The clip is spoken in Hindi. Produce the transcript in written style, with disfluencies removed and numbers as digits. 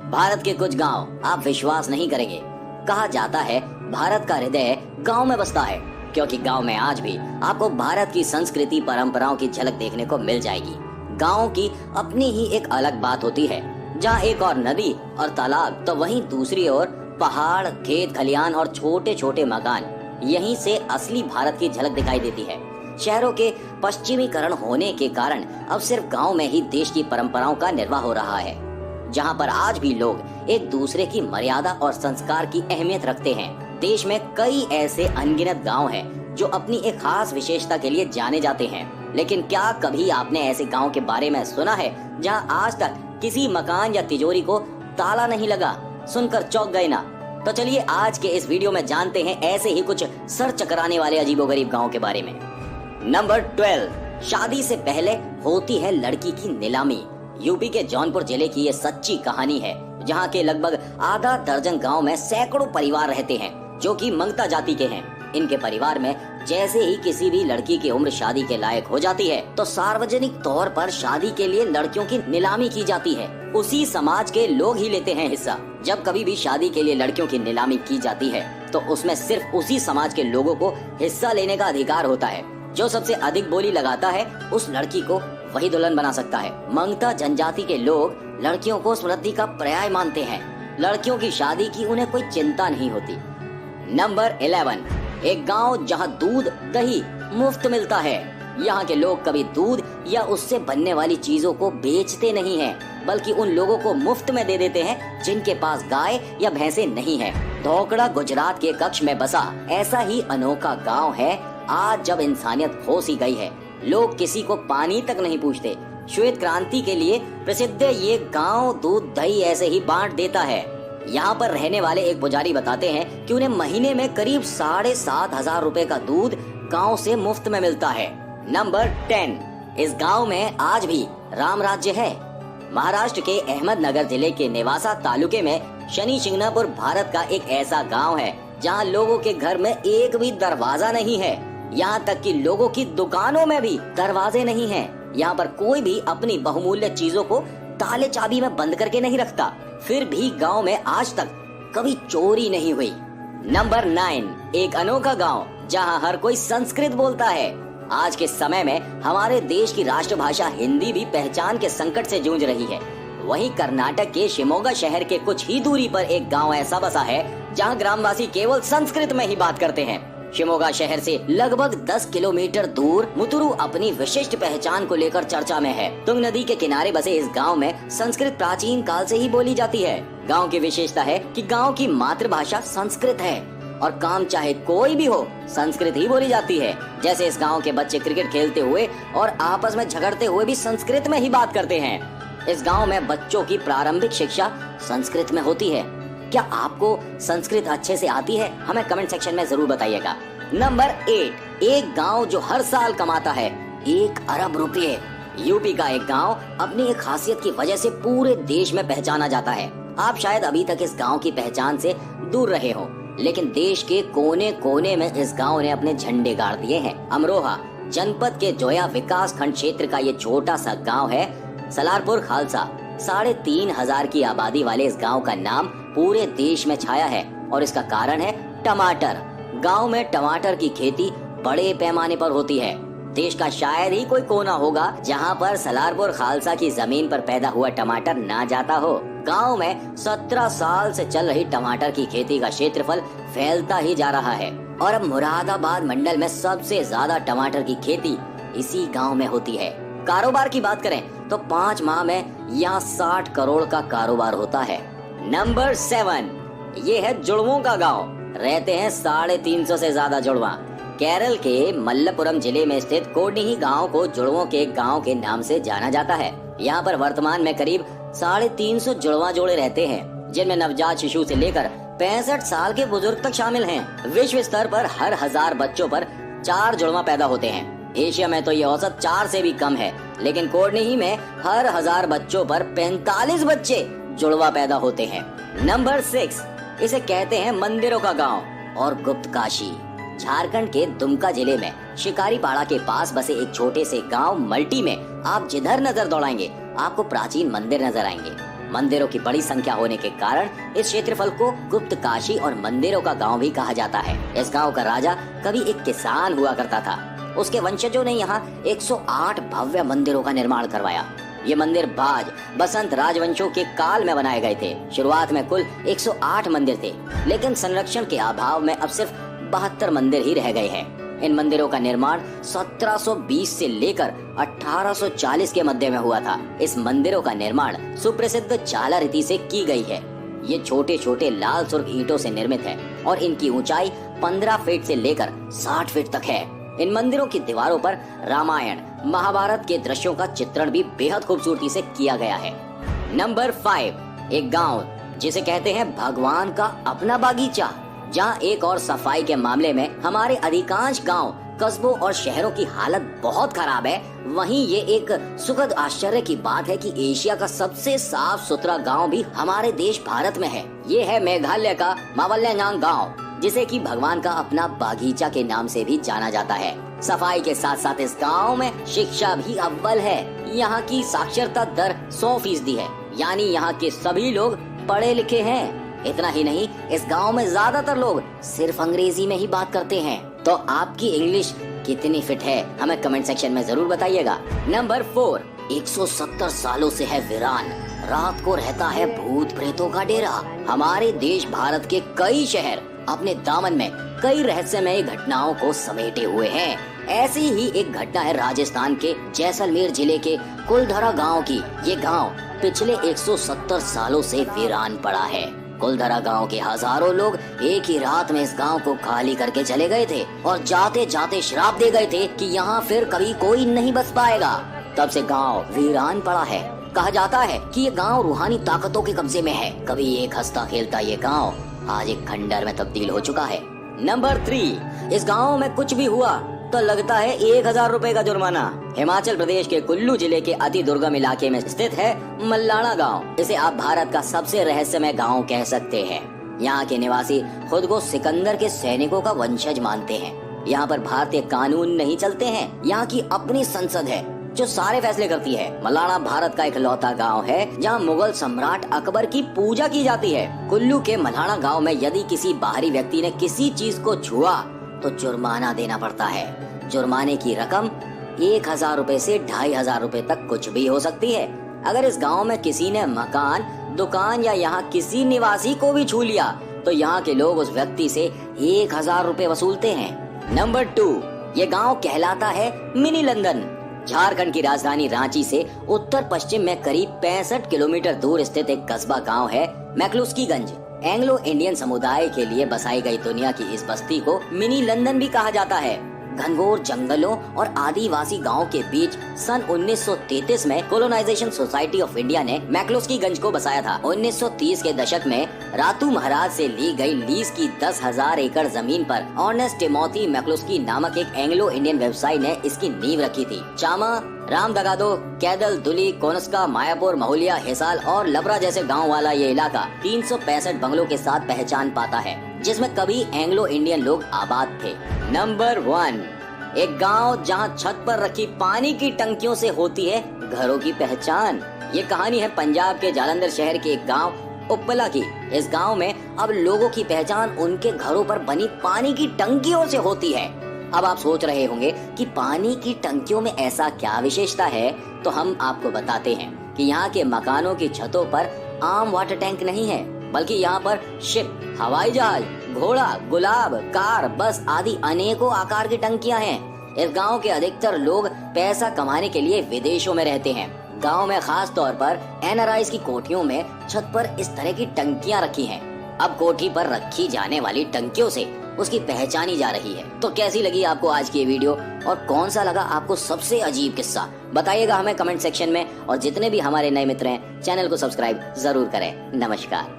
भारत के कुछ गांव आप विश्वास नहीं करेंगे। कहा जाता है भारत का हृदय गांव में बसता है, क्योंकि गांव में आज भी आपको भारत की संस्कृति परंपराओं की झलक देखने को मिल जाएगी। गांव की अपनी ही एक अलग बात होती है, जहां एक और नदी और तालाब तो वहीं दूसरी ओर पहाड़, खेत खलियान और छोटे छोटे मकान। यहीं से असली भारत की झलक दिखाई देती है। शहरों के पश्चिमीकरण होने के कारण अब सिर्फ गांव में ही देश की परंपराओं का निर्वाह हो रहा है, जहां पर आज भी लोग एक दूसरे की मर्यादा और संस्कार की अहमियत रखते हैं। देश में कई ऐसे अनगिनत गांव हैं जो अपनी एक खास विशेषता के लिए जाने जाते हैं। लेकिन क्या कभी आपने ऐसे गांव के बारे में सुना है जहां आज तक किसी मकान या तिजोरी को ताला नहीं लगा? सुनकर चौंक गए ना? तो चलिए आज के इस वीडियो में जानते हैं ऐसे ही कुछ सर चकराने वाले अजीबोगरीब गांव के बारे में। नंबर 12, शादी से पहले होती है लड़की की नीलामी। यूपी के जौनपुर जिले की ये सच्ची कहानी है, जहां के लगभग आधा दर्जन गांव में सैकड़ों परिवार रहते हैं जो कि मंगता जाति के हैं। इनके परिवार में जैसे ही किसी भी लड़की की उम्र शादी के लायक हो जाती है तो सार्वजनिक तौर पर शादी के लिए लड़कियों की नीलामी की जाती है। उसी समाज के लोग ही लेते हैं हिस्सा। जब कभी भी शादी के लिए लड़कियों की नीलामी की जाती है तो उसमें सिर्फ उसी समाज के लोगों को हिस्सा लेने का अधिकार होता है। जो सबसे अधिक बोली लगाता है उस लड़की को वही दुल्हन बना सकता है। मंगता जनजाति के लोग लड़कियों को समृद्धि का पर्याय मानते हैं। लड़कियों की शादी की उन्हें कोई चिंता नहीं होती। नंबर 11, एक गांव जहां दूध दही मुफ्त मिलता है। यहाँ के लोग कभी दूध या उससे बनने वाली चीजों को बेचते नहीं हैं, बल्कि उन लोगों को मुफ्त में दे देते हैं जिनके पास गाय या भैंसे नहीं है। धोकड़ा गुजरात के कच्छ में बसा ऐसा ही अनोखा गांव है। आज जब इंसानियत खो सी गई है, लोग किसी को पानी तक नहीं पूछते। श्वेत क्रांति के लिए प्रसिद्ध ये गांव दूध दही ऐसे ही बांट देता है। यहाँ पर रहने वाले एक पुजारी बताते हैं कि उन्हें महीने में करीब 7,500 रुपए का दूध गांव से मुफ्त में मिलता है। नंबर 10, इस गांव में आज भी राम राज्य है। महाराष्ट्र के अहमदनगर जिले के नेवासा तालुके में शनि शिंगणापुर भारत का एक ऐसा गांव है जहां लोगों के घर में एक भी दरवाजा नहीं है। यहाँ तक कि लोगों की दुकानों में भी दरवाजे नहीं हैं। यहाँ पर कोई भी अपनी बहुमूल्य चीजों को ताले चाबी में बंद करके नहीं रखता। फिर भी गांव में आज तक कभी चोरी नहीं हुई। नंबर 9, एक अनोखा गांव जहां हर कोई संस्कृत बोलता है। आज के समय में हमारे देश की राष्ट्रभाषा हिंदी भी पहचान के संकट से जूझ रही है। वहीं कर्नाटक के शिमोगा शहर के कुछ ही दूरी पर एक गांव ऐसा बसा है जहां ग्रामवासी केवल संस्कृत में ही बात करते हैं। शिमोगा शहर से लगभग 10 किलोमीटर दूर मुतुरु अपनी विशिष्ट पहचान को लेकर चर्चा में है। तुंग नदी के किनारे बसे इस गांव में संस्कृत प्राचीन काल से ही बोली जाती है। गांव की विशेषता है कि गांव की मातृभाषा संस्कृत है और काम चाहे कोई भी हो संस्कृत ही बोली जाती है। जैसे इस गांव के बच्चे क्रिकेट खेलते हुए और आपस में झगड़ते हुए भी संस्कृत में ही बात करते हैं। इस गांव में बच्चों की प्रारंभिक शिक्षा संस्कृत में होती है। क्या आपको संस्कृत अच्छे से आती है? हमें कमेंट सेक्शन में जरूर बताइएगा। नंबर 8, एक गांव जो हर साल कमाता है 1 अरब रुपए। यूपी का एक गांव अपनी एक खासियत की वजह से पूरे देश में पहचाना जाता है। आप शायद अभी तक इस गांव की पहचान से दूर रहे हो, लेकिन देश के कोने कोने में इस गांव ने अपने झंडे गाड़ दिए हैं। अमरोहा जनपद के जोया विकास खंड क्षेत्र का ये छोटा सा गांव है सलारपुर खालसा। 3,500 की आबादी वाले इस गांव का नाम पूरे देश में छाया है और इसका कारण है टमाटर। गांव में टमाटर की खेती बड़े पैमाने पर होती है। देश का शायद ही कोई कोना होगा जहां पर सलारपुर खालसा की जमीन पर पैदा हुआ टमाटर ना जाता हो। गांव में 17 साल से चल रही टमाटर की खेती का क्षेत्रफल फैलता ही जा रहा है और अब मुरादाबाद मंडल में सबसे ज्यादा टमाटर की खेती इसी गांव में होती है। कारोबार की बात करें तो 5 माह में यहाँ 60 करोड़ का कारोबार होता है। नंबर 7, ये है जुड़वों का गांव। रहते हैं 350 से ज्यादा जुड़वा। केरल के मल्लपुरम जिले में स्थित कोडनिही गांव को जुड़वों के गांव के नाम से जाना जाता है। यहाँ पर वर्तमान में करीब 350 जुड़वा जोड़े रहते हैं, जिनमें नवजात शिशु से लेकर 65 साल के बुजुर्ग तक शामिल हैं। विश्व स्तर पर हर 1000 बच्चों पर 4 जुड़वा पैदा होते हैं। एशिया में तो ये औसत 4 से भी कम है, लेकिन कोडनिही में हर 1000 बच्चों पर 45 बच्चे जुड़वा पैदा होते हैं। नंबर 6, इसे कहते हैं मंदिरों का गांव और गुप्त काशी। झारखंड के दुमका जिले में शिकारीपाड़ा के पास बसे एक छोटे से गांव मल्टी में आप जिधर नजर दौड़ाएंगे आपको प्राचीन मंदिर नजर आएंगे। मंदिरों की बड़ी संख्या होने के कारण इस क्षेत्रफल को गुप्त काशी और मंदिरों का गांव भी कहा जाता है। इस गांव का राजा कभी एक किसान हुआ करता था। उसके वंशजों ने यहाँ 108 भव्य मंदिरों का निर्माण करवाया। ये मंदिर भाज, बसंत राजवंशों के काल में बनाए गए थे। शुरुआत में कुल 108 मंदिर थे, लेकिन संरक्षण के अभाव में अब सिर्फ 72 मंदिर ही रह गए हैं। इन मंदिरों का निर्माण 1720 से लेकर 1840 के मध्य में हुआ था। इस मंदिरों का निर्माण सुप्रसिद्ध चाला रीति से की गई है। ये छोटे छोटे लाल सुर्ख ईंटों से निर्मित है और इनकी ऊंचाई 15 फीट से लेकर 60 फीट तक है। इन मंदिरों की दीवारों पर रामायण, महाभारत के दृश्यों का चित्रण भी बेहद खूबसूरती से किया गया है। नंबर 5, एक गांव जिसे कहते हैं भगवान का अपना बागीचा, जहाँ एक और सफाई के मामले में हमारे अधिकांश गांव, कस्बों और शहरों की हालत बहुत खराब है, वहीं ये एक सुखद आश्चर्य की बात है कि एशिया का सबसे साफ सुथरा गांव भी हमारे देश भारत में है। ये है मेघालय का मावल्यांग गांव, जिसे कि भगवान का अपना बागीचा के नाम से भी जाना जाता है। सफाई के साथ साथ इस गांव में शिक्षा भी अव्वल है। यहाँ की साक्षरता दर 100% है, यानी यहाँ के सभी लोग पढ़े लिखे हैं। इतना ही नहीं, इस गांव में ज्यादातर लोग सिर्फ अंग्रेजी में ही बात करते हैं। तो आपकी इंग्लिश कितनी फिट है, हमें कमेंट सेक्शन में जरूर बताइएगा। नंबर 4, 170 सालों से है वीरान, रात को रहता है भूत प्रेतों का डेरा। हमारे देश भारत के कई शहर अपने दामन में कई रहस्यमय घटनाओं को समेटे हुए हैं। ऐसी ही एक घटना है राजस्थान के जैसलमेर जिले के कुलधरा गांव की। ये गांव पिछले 170 सालों से वीरान पड़ा है। कुलधरा गांव के हजारों लोग एक ही रात में इस गांव को खाली करके चले गए थे और जाते जाते श्राप दे गए थे कि यहाँ फिर कभी कोई नहीं बस पाएगा। तब से गांव वीरान पड़ा है। कहा जाता है कि ये गांव रूहानी ताकतों के कब्जे में है। कभी एक हंसता खेलता ये गांव आज एक खंडर में तब्दील हो चुका है। नंबर 3, इस गांव में कुछ भी हुआ तो लगता है 1000 रुपए का जुर्माना। हिमाचल प्रदेश के कुल्लू जिले के अति दुर्गम इलाके में स्थित है मल्लाना गांव। इसे आप भारत का सबसे रहस्यमय गांव कह सकते हैं। यहाँ के निवासी खुद को सिकंदर के सैनिकों का वंशज मानते हैं। यहाँ पर भारतीय कानून नहीं चलते हैं। यहाँ की अपनी संसद है जो सारे फैसले करती है। मल्लाना भारत का इकलौता गांव है जहाँ मुगल सम्राट अकबर की पूजा की जाती है। कुल्लू के मल्लाना गांव में यदि किसी बाहरी व्यक्ति ने किसी चीज को छुआ तो जुर्माना देना पड़ता है। जुर्माने की रकम 1000 रुपए से 2500 रुपए तक कुछ भी हो सकती है। अगर इस गांव में किसी ने मकान, दुकान या यहाँ किसी निवासी को भी छू लिया तो यहाँ के लोग उस व्यक्ति से 1000 रुपए वसूलते हैं। नंबर 2, ये गांव कहलाता है मिनी लंदन। झारखंड की राजधानी रांची से उत्तर पश्चिम में करीब 65 किलोमीटर दूर स्थित एक कस्बा गांव है मैक्लुस्कीगंज। एंग्लो इंडियन समुदाय के लिए बसाई गई दुनिया की इस बस्ती को मिनी लंदन भी कहा जाता है। घनघोर जंगलों और आदिवासी गांव के बीच सन 1933 में कोलोनाइजेशन सोसाइटी ऑफ इंडिया ने मैक्लुस्कीगंज को बसाया था। 1930 के दशक में रातू महाराज से ली गई लीज की 10,000 एकड़ जमीन पर ऑर्नेस्ट टिमोथी मैक्लुस्की नामक एक एंग्लो इंडियन व्यवसायी ने इसकी नींव रखी थी। चामा, रामदगादो, कैदल, दुली, कोनस्का, मायापुर, महुलिया, हिसाल और लबरा जैसे गांव वाला ये इलाका 365 बंगलों के साथ पहचान पाता है, जिसमें कभी एंग्लो इंडियन लोग आबाद थे। नंबर 1, एक गांव जहां छत पर रखी पानी की टंकियों से होती है घरों की पहचान। ये कहानी है पंजाब के जालंधर शहर के एक गांव उपला की। इस गांव में अब लोगों की पहचान उनके घरों पर बनी पानी की टंकियों से होती है। अब आप सोच रहे होंगे कि पानी की टंकियों में ऐसा क्या विशेषता है, तो हम आपको बताते हैं कि यहाँ के मकानों की छतों पर आम वाटर टैंक नहीं है, बल्कि यहाँ पर शिप, हवाई जहाज, घोड़ा, गुलाब, कार, बस आदि अनेकों आकार की टंकियाँ हैं। इस गांव के अधिकतर लोग पैसा कमाने के लिए विदेशों में रहते हैं। गांव में खास तौर पर एनआरआईज की कोठियों में छत पर इस तरह की टंकियाँ रखी हैं। अब कोठी पर रखी जाने वाली टंकियों से उसकी पहचानी जा रही है। तो कैसी लगी आपको आज की ये वीडियो और कौन सा लगा आपको सबसे अजीब किस्सा, बताइएगा हमें कमेंट सेक्शन में। और जितने भी हमारे नए मित्र हैं, चैनल को सब्सक्राइब जरूर करें। नमस्कार।